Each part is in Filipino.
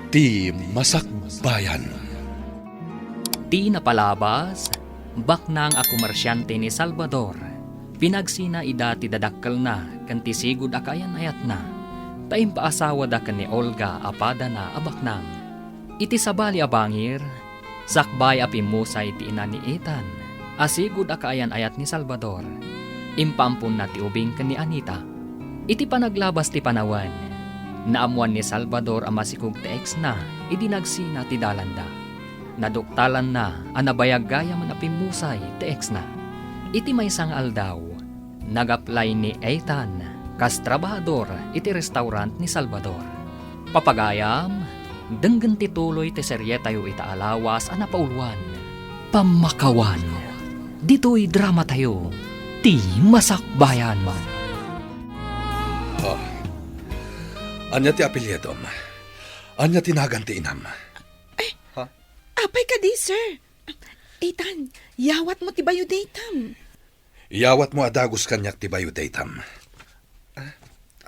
Ti Masakbayan. Ti napalabas, baknang a komersyante ni Salvador. Pinagsina ida ti dadakkel na, kan ti sigud akayan ayat na. Taim paasawa da kan ni Olga apada na abaknang. Iti sabali abangir, sakbay apimusay ti ina ni Ethan. Asigud akayan ayat ni Salvador. Impampun na ti ubing kan ni Anita. Iti panaglabas ti panawan. Naamuan ni Salvador ang masikog ti ex na, idinagsina ti dalanda. Naduktalan na, anabayag gaya man apimusay ti ex na. Iti may sang aldaw, nag-apply ni Ethan, kas trabahador iti restaurant ni Salvador. Papagayam, denggan ti tuloy ti serye tayo itaalawas a napauluan. Pamakawan, dito'y drama tayo, ti Masakbayan. Anya ti apelyedom. Anya tinagan ti inam. Apay ka di, sir. Ethan, yawat mo ti bayo datam. Iyawat mo adagos kanyak ti bayo daytam.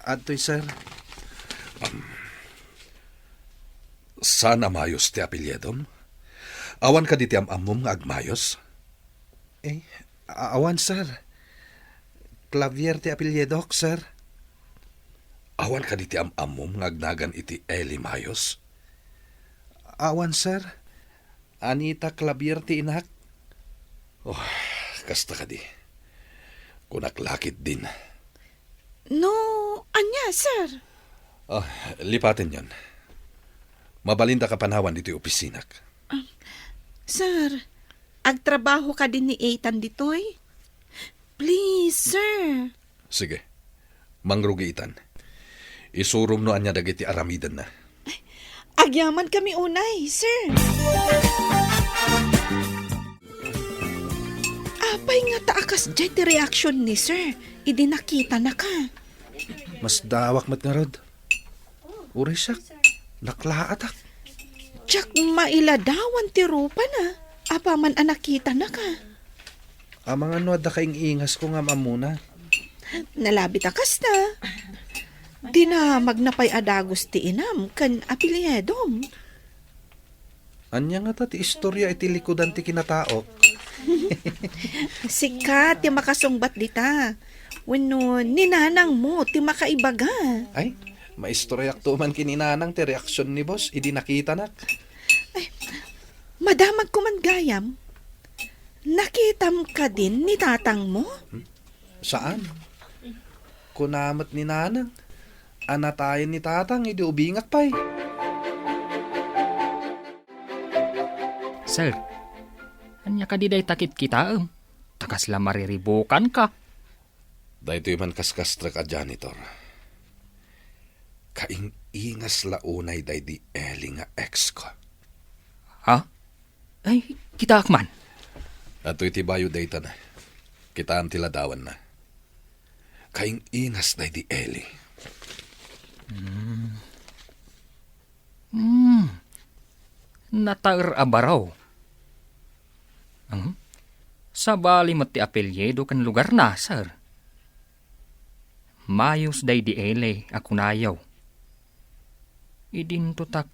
Adtoy, sir. Sana mayos ti apelyedom. Awan ka di ti amamom nga agmayos. Awan, sir. Clavier ti apelyedok, sir. Awan ka di ti amamom nga agnagan iti Eli Mayos. Awan, sir. Anita Clavier ti inak. Kasta ka di. Kunaklakit din. No, anya, sir. Lipatin yon. Mabalinda ka panawan dito'y opisinak. Sir, agtrabaho ka din ni Ethan ditoy? Please, sir. Sige. Mangrugiitan. Isurum no anya dagiti aramidan na. Agyaman kami unay, sir. Apay nga taakas jet ti reaction ni sir. Idi nakita na ka. Mas dawak mat nga rod. Uri siya. Naklaatak. Tsak mailadawan ti rupa na. Apa man anakita na ka. Amang ano da kaing ingas ko nga mamuna. Nalabit akas na. Di na magnapay adagos ti inam kan apelyedom. Anya nga ta ti istorya iti likodan ti kinataok. Sikat ti makasungbat dita. Wenno ninanang mo ti makaibaga. Ay, maistoryak to man kininanang ti reaksyon ni boss. Idi nakita nak. Madamag ko man gayam. Nakitam ka din ni tatang mo? Saan? Kunamat ni nanang. Anatayin ni tatang, idi ubingat pa'y. Sir, anya ka di day takit kita takas la mariribukan ka. Dahito man kaskastra ka janitor. Kaing ingas launay day di Eli nga ex ko. Ha? Ay, kita akman. Ato iti bayo dayta na. Kitaan tila dawan na. Kaing ingas day di Eli. Nataer abaraw. Sa bali mo ti apelyedo kan lugar na, sir. Mayos day di ele, ako nayaw. Idinto tak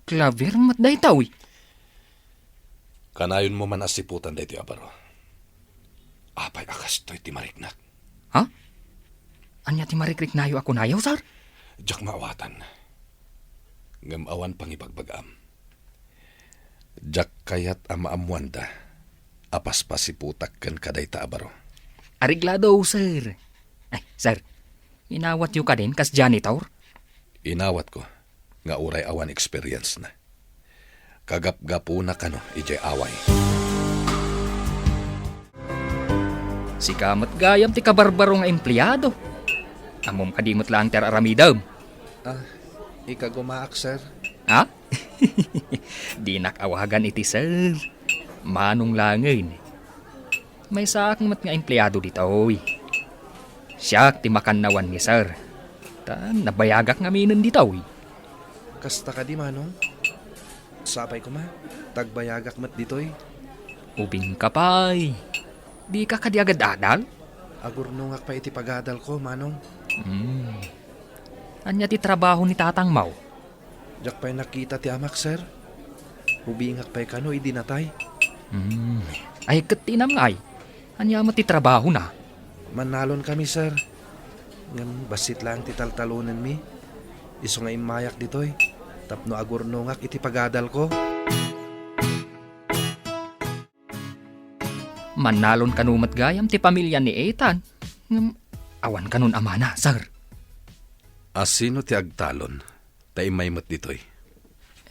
Clavier mat day tawi. Kanayon mo man asiputan day ti abaro. Apay akas to'y ti mariknak. Ha? Anya ti marikrik nayo ako nayaw, sir? Diyak maawatan. Ngamawan pangipagbagam. Diyak kayat amaamuanda. Apas pasiputak kan kaday taabaro. Ariglado, sir. Ay, sir, inawat yu ka din kas janitor? Inawat ko. Nga uray awan experience na. Kagap-gapo na kano, ijay away. Si kamat gayam ti kabarbaro nga empleyado. Amom kadimot lang ter aramidam. Ika gumaak, sir. Ha? Di nakawagan iti sir. Manong langin. May saak mat nga empleyado dito. Siya ti makannawan ni sir. Nabayagak nga minin dito. Kasta ka di, manong. Sabay ko ma. Tagbayagak mat ditoy. Ubing ka pa'y. Di ka kadi agad adal? Agurnungak pa iti pagadal ko, manong. Anya ti trabaho ni tatang Mau? Jak pa'y nakita ti amak, sir. Hubingak pa'y kano, idi natay. Ay, katinam nga ay. Anya mo ti trabaho na. Manalon kami, sir. Ngam basit lang ti taltalunan mi. Iso nga imayak ditoy. Tapno agurnongak iti pagadal ko. Manalon kanumat gayam ti pamilya ni Ethan. Awan kanun amana, sir. Asino ti agtalon? Tay may mat ditoy.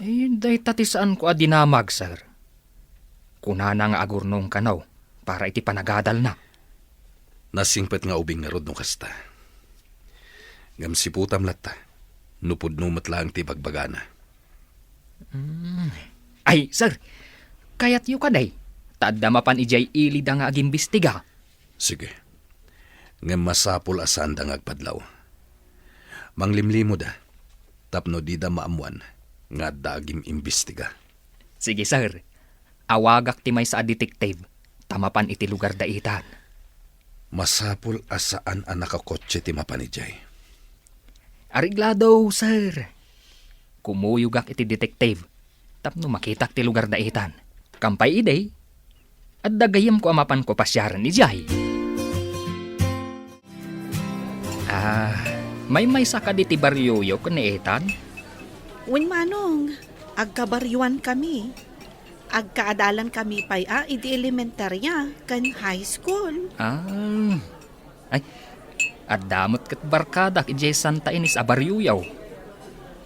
Day tatisaan ko adinamag, sir. Kunana nga agurnong kanaw para iti panagadal na. Nasingpet nga ubing nga rod no kasta. Ngam si putam lata. Nupod numat lang ti bagbagana. Ay, sir. Kayat yu kaday. Tadda mapan ijay ilid nga agimbistiga. Sige. Ngam masapul asan da nga agpadlaw. Manglimlimo da. Tapno di da maamuan nga dagim imbestiga. Sige, sir. Awagak ti may sa detective. Tamapan iti lugar daitan. Masapul asaan ang nakakotse ti mapanijay. Ariglado, sir. Kumuyugak iti detective. Tapno makitak ti lugar daitan. Kampay iday. At dagayam ko amapan ko pasyaran ni Jay. May saka di ti baryoyo ko ni Ethan. Wen manong, agkabaryuan kami. Agkaadalan kami pa'y idi elementarya kan high school. Ay, at damot kat barkadak ijay Santa Ines a baryoyaw.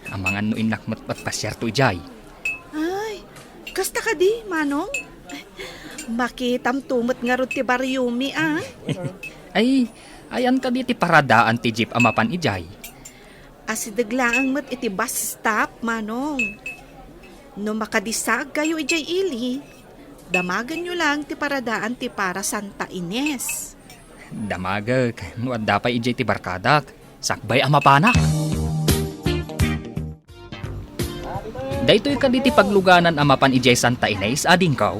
Amangan no inakmat at pasyar to ijay. Ay, kasta ka di, manong? Makitam tumot nga ro ti baryumi, Ay, ayan ka di ti paradaan ti jeep amapan ijay. Asidaglaang mat iti bus stop, manong. No makadisag kayo ijay ili, damagan nyo lang ti paradaan ti para Santa Ines. Damagag, no at dapay ijay ti barkadak. Sakbay amapanak. Daytoy ka di ti pagluganan amapan ijay Santa Ines, ading kaw.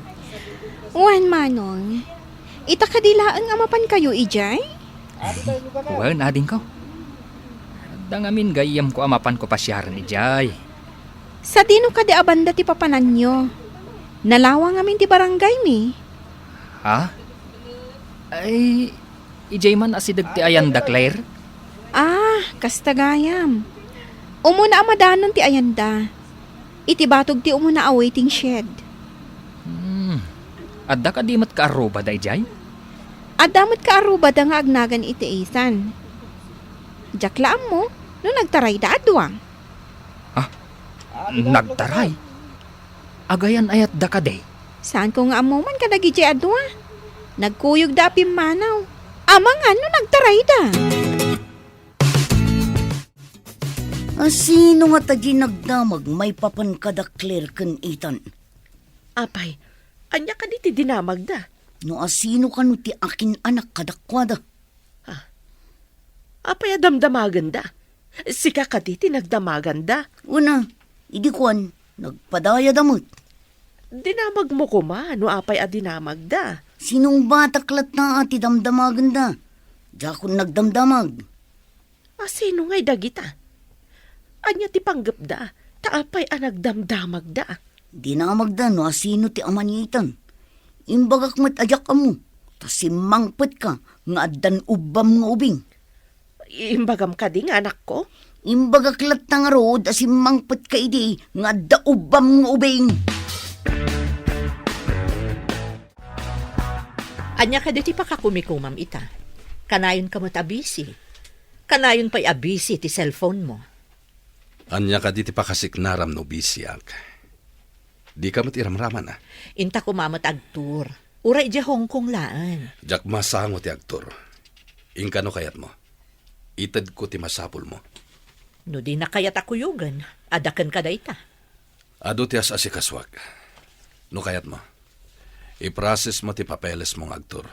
Wan manong, itakadilaan nga mapan kayo ijay? Wan, ading kaw. Dangamin gayam ko amapan ko pasyaran ijay. Sa dino ka di abanda ti papanan nyo? Nalawang amin ti barangay mi. Ha? Ay, ijay man asidag ti ayanda, Claire? Kastagayam. Umuna amadanon ti ayanda. Itibatog ti umuna a waiting shed. Adda ka di mat kaaruba da ijay? Adamot ka aruba da nga agnagan iti isan. Jaklaan mo, no nagtaray da adwang. Nagtaray? Agayan ayat da ka de. Saan ko nga amuman kadagi jay adwa? Nagkuyog da pimanaw. Amangan no nagtaray da. Sino nga tadi nagdamag may papan kada Claire kan Ethan? Apay, anya ka di ti dinamag da? No asino ka no ti akin anak kadakwada? Apay adamdamagan da. Sika ka di ti nagdamagan da. Una, idi kwan, nagpadaya damot. Dinamag mo ko ma, no apay adinamag da. Sinong bataklat na ati damdamagan da? Jakon nagdamdamag. Sino nga'y dagita? Anya ti panggap da, taapay nagdamdamag da. Dinamag da no asino ti amanitan. Imbagak mat ajak amo, tasimangpet ka nga addan ubam nga ubing. Imbagam ka di nga anak ko? Imbagaklat na nga rood asimangpet ka idi nga adda ubam nga ubing. Anya ka diti pa kakumikumam ita. Kanayon ka mo't abisi. Kanayon pa'y abisi ti cellphone mo. Anya ka diti pa kasiknaram no bisyak. Di ka matiramraman Inta kumamat agtur. Uray di Hong Kong laan. Jak masango ti aktor. Ingkano kayat mo? Itad ko ti masapul mo. No di na kayat akuyugan. Adakan ka da ita. Ado ti asikaswag. No kayat mo? I-process mo ti papeles mong aktor.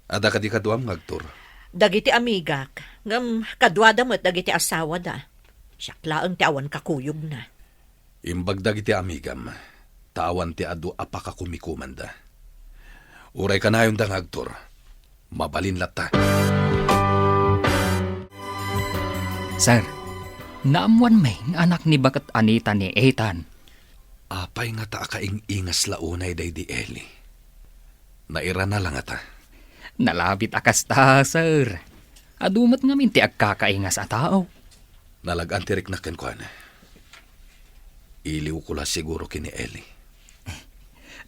Ada ka di kaduam ng aktor. Dagiti amigak. Ngam kadwada mo't dagiti asawa da. Siyaklaan ti awan kakuyog na. Imbagdag iti amigam, tawan ti adu apaka kumikumanda. Uray ka na yung dang aktor, mabalin lata. Sir, Naamuan may anak ni bakat Anita ni Ethan. Apay nga ta akaing ingas launay day di Eli. Naira na lang ata. Nalabit akas ta, sir. Adumat nga minti agkakaingas a tao. Nalagaan tirik na kenkwan. Iliw ko la siguro kini Eli.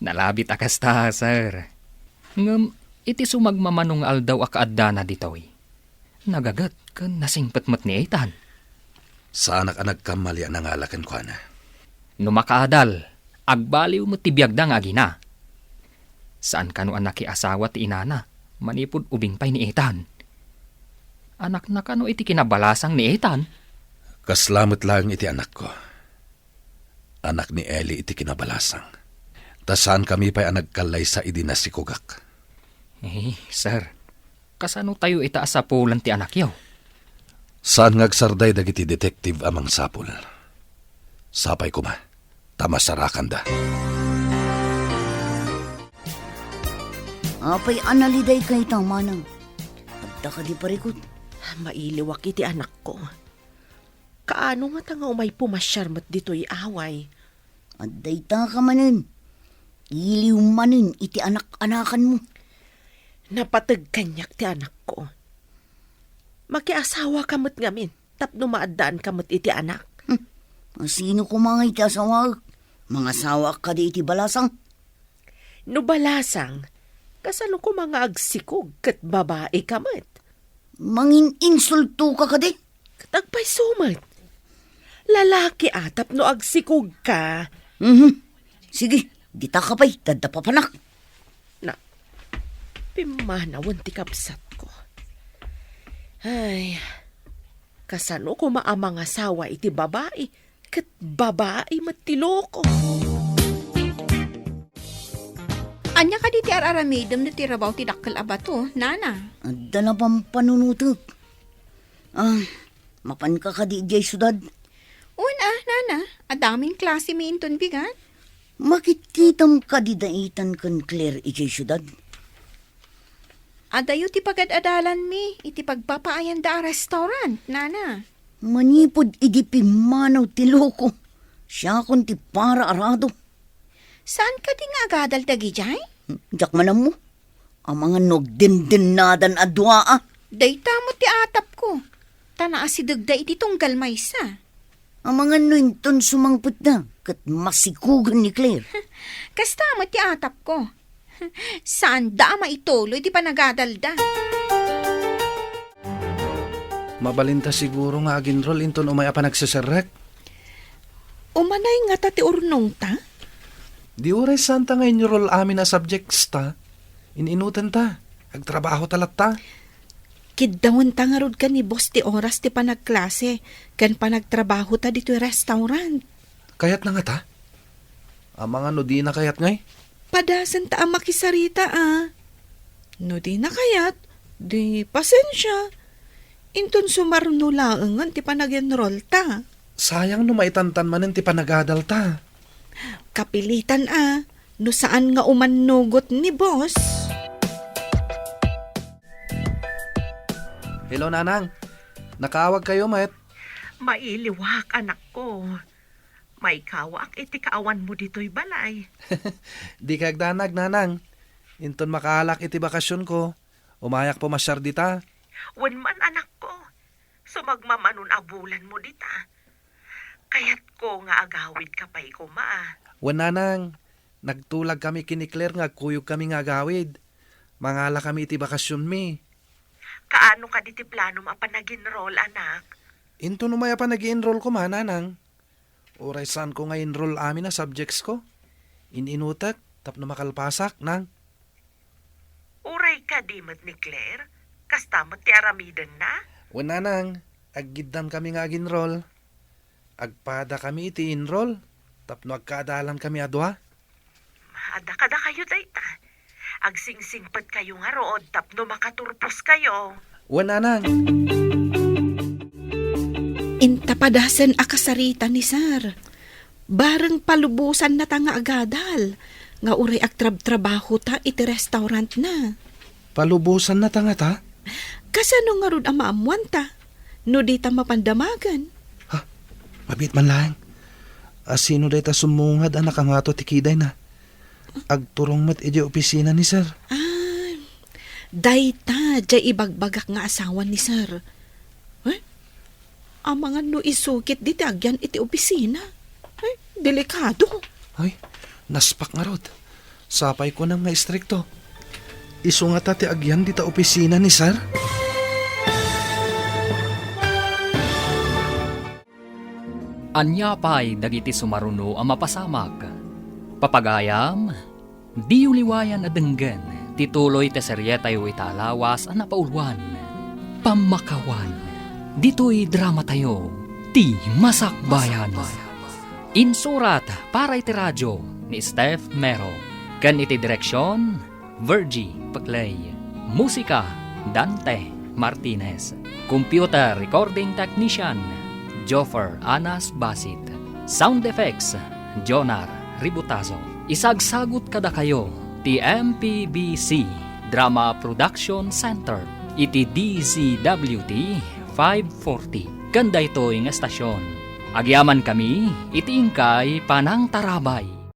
Nalabit akas ta, sir. Ngam, iti sumagmamanong aldaw akaadda na ditoy. Nagagat kan nasingpatmat ni Ethan. Sa anak-anak kamali ang nangalakan ko na. Numakaadal, agbaliw mo tibiyag da nga gina. Saan kanu anak ki asawa ti inana, manipod ubing pay ni Ethan. Anak na kanu iti kinabalasang ni Ethan. Kaslamot lang iti anak ko. Anak ni Eli iti kinabalasang. Tasan kami pa'y nagkalay sa idinasikugak. Sir, kasano tayo itaas sa pulan ti anak yaw? Saan ngagsarday dagiti detective amang sapul? Sapay ko ma, tamasarakan da. Apay analiday kay manang. Agda ka di parikot. Mailiwak iti anak ko. Kaano nga nga umay pumasyar mat dito'y away? Adday ta ka manin. Iliw manin iti anak-anakan mo. Napatag kanyak ti anak ko. Makiasawa kamot ngamin, tapno maadaan kamot iti anak. Sino ko mga iti asawa? Mga asawa ka di iti balasang? No balasang, kasano ko mga agsikog kat babae kamot? Mangin insulto ka di? Tagpay sumat. Lalaki atap no agsikog ka. Sige, di ta ka pa'y, dadapapanak. Na, pimanawan ti kapsat ko. Ay, kasano ko maamang asawa iti babae, kat babae matiloko. Anya ka di ti araramidam na ti rabaw ti dakkel abato, nana. Adda na bang panunutok? Mapan ka di jay sudad. Una, nana, adaming klase mi inton bigat. Makikitam ka di daitan kan Claire ijay sudad. Adayo ti pagad-adalan mi, iti pagpapaayan da restaurant, nana. Manipod idi pimanaw ti loko. Siya kon ti para arado. Saan ka di nga agadal dagi jay? Jak manam mo. Ang mga nogdindinadan adwa Dayta mo ti atap ko. Tana asidagda iti tunggal maysa. Ang mga nuinton sumangput na. Kat masikugan ni Claire. Kasta mo ti atap ko. Saan da maituloy di pa nagadalda? Mabalinta siguro nga aginrol inton umay pa nagsasarek. Umanay nga ta ti urnong ta? Di uray santa nga inrol amin na subjects ta. Ininutan ta. Agtrabaho talat ta. Kidawon ta nga rod ka ni boss ti oras ti panagklase, kan panagtrabaho ta dito restaurant. Kayat na nga ta. Ang mga no di na kayat ngay. Padasan ta ang makisarita No di na kayat, di pasensya. Inton sumarno laangan ti panag-enroll ta. Sayang no maitantan manin ti panagadal ta. Kapilitan no saan nga umanugot ni boss. Hello, Nanang. Nakawag kayo, Met. Mailiwak, anak ko. May kawak iti kaawan mo dito'y balay. Di kagdanag, Nanang. Inton makaalak iti bakasyon ko. Umayak po masyar dita. Wan man, anak ko. Sumagmamanon abulan mo dita. Kaya't ko nga agawid ka pa'y kuma. Wan, Nanang. Nagtulag kami kini Claire nga kuyog kami nga agawid. Mangala kami iti bakasyon mi. Kaano ka diti plano mapanag-enroll, anak? Into numaya pa nag-enroll ko, Nanang. Uray saan ko nga enroll amin na subjects ko. Ininutak, tapno makalpasak, nang. Uray ka di mat ni Claire? Kastamot ti aramidan na? Wan, Nanang. Aggiddan kami nga ag-enroll. Agpada kami iti enroll. Tapno agkaadalan kami adwa. Ada-kada kayo dayta. Agsingsingpat kayo nga rood tapno makaturpos kayo. Wan, Nanang. Inta padasan akasarita ni sir. Bareng palubusan na ta nga agadal. Nga uray agtrab-trabaho ta iti restaurant na. Palubusan na tanga ta? Kasano nga rod ang maamuan ta? No di ta mapandamagan. Ha? Mabit man lang. Asino day ta sumungad anak ang ato tikiday na. Agturong mat ije opisina ni sir. Dayta, jay ibagbagak nga asawan ni sir. Ang mga no isukit diti agyan iti opisina. Delikado. Ay, naspak nga rod. Sapay ko nang nga istrikto. Iso nga tati agyan dita opisina ni sir. Anya pa'y dagiti sumaruno ang mapasamag. Papagayam, di uliwayan na denggen, tituloy te seryetay italawas ang napaulwan. Pamakawan, dito'y drama tayo, ti masakbayan. Insurat para iti radyo ni Steph Mero. Kan iti direksyon, Virgie Paclay. Musika, Dante Martinez. Computer Recording Technician, Joffer Anas Basit. Sound Effects, Jonar Ributazo. Isagsagot kada kayo, ti MPBC Drama Production Center, iti DZWT 540. Kanda ito yung estasyon. Agyaman kami, iti ingkay Panang Tarabay.